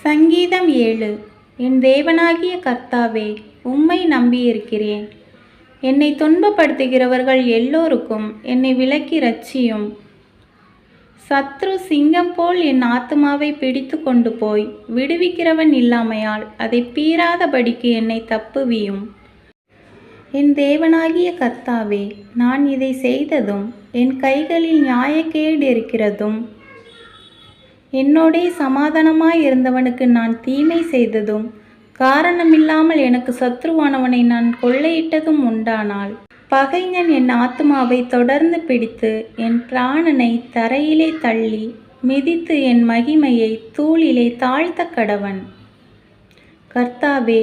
சங்கீதம் 7. என் தேவனாகிய கர்த்தாவே, உம்மை நம்பியிருக்கிறேன். என்னை துன்பப்படுத்துகிறவர்கள் எல்லோருக்கும் என்னை விலக்கி இரட்சியும். சத்ரு சிங்கம் போல் என் ஆத்துமாவை பிடித்து கொண்டு போய் விடுவிக்கிறவன் இல்லாமையால் அதை பீறாதபடிக்கு என்னை தப்புவியும். என் தேவனாகிய கர்த்தாவே, நான் இதை செய்ததும் என் கைகளில் நியாயக்கேடு இருக்கிறதும், என்னோடே சமாதானமாயிருந்தவனுக்கு நான் தீமை செய்ததும், காரணமில்லாமல் எனக்கு சத்ருவானவனை நான் கொள்ளையிட்டதும் உண்டானால், பகைஞன் என் ஆத்துமாவை தொடர்ந்து பிடித்து என் பிராணனை தரையிலே தள்ளி மிதித்து என் மகிமையை தூளிலே தாழ்த்த கடவன். கர்த்தாவே,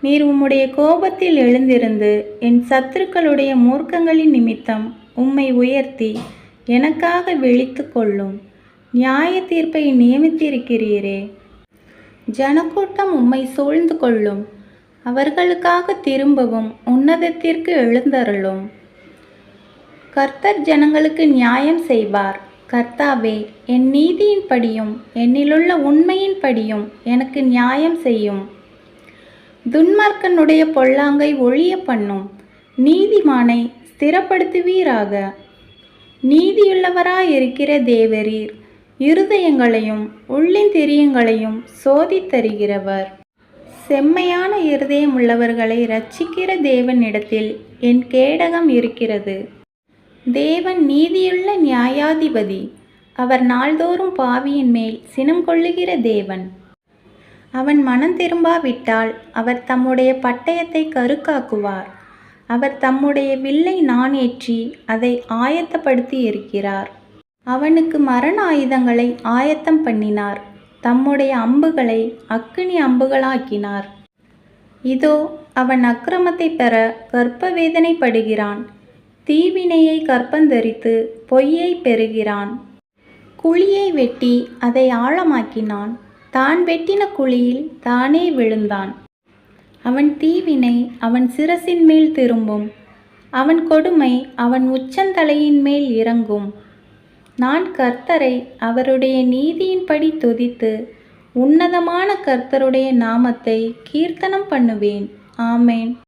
நீர் உம்முடைய கோபத்தில் எழுந்திருந்து என் சத்துருக்களுடைய மூர்க்கங்களின் நிமித்தம் உம்மை உயர்த்தி எனக்காக விழித்து கொள்ளும். நியாய தீர்ப்பை நியமித்திருக்கிறீரே. ஜனக்கூட்டம் உம்மை சூழ்ந்து கொள்ளும். அவர்களுக்காக திரும்பவும் உன்னதத்திற்கு எழுந்தருளும். கர்த்தர் ஜனங்களுக்கு நியாயம் செய்வார். கர்த்தாவே, என் நீதியின்படியும் என்னிலுள்ள உண்மையின்படியும் எனக்கு நியாயம் செய்யும். துன்மார்க்கனுடைய பொல்லாங்கை ஒழிய பண்ணும். நீதிமானை ஸ்திரப்படுத்துவீராக. நீதியுள்ளவராயிருக்கிற தேவரீர் இருதயங்களையும் உள்ளிந்திரியங்களையும் சோதித்தருகிறவர். செம்மையான இருதயம் உள்ளவர்களை இரட்சிக்கிற தேவனிடத்தில் என் கேடகம் இருக்கிறது. தேவன் நீதியுள்ள நியாயாதிபதி. அவர் நாள்தோறும் பாவியின் மேல் சினம் கொள்ளுகிற தேவன். அவன் மனம் திரும்பாவிட்டால் அவர் தம்முடைய பட்டயத்தை கருக்காக்குவார். அவர் தம்முடைய வில்லை நாணேற்றி அதை ஆயத்தப்படுத்தி இருக்கிறார். அவனுக்கு மரண ஆயுதங்களை ஆயத்தம் பண்ணினார். தம்முடைய அம்புகளை அக்கினி அம்புகளாக்கினார். இதோ, அவன் அக்கிரமத்தை பெற கர்ப்ப வேதனைப்படுகிறான். தீவினையை கர்ப்பந்தரித்து பொய்யை பெறுகிறான். குழியை வெட்டி அதை ஆழமாக்கினான். தான் வெட்டின குழியில் தானே விழுந்தான். அவன் தீவினை அவன் சிரசின் மேல் திரும்பும். அவன் கொடுமை அவன் உச்சந்தலையின் மேல் இறங்கும். நான் கர்த்தரை அவருடைய நீதியின்படி துதித்து உன்னதமான கர்த்தருடைய நாமத்தை கீர்த்தனம் பண்ணுவேன். ஆமேன்.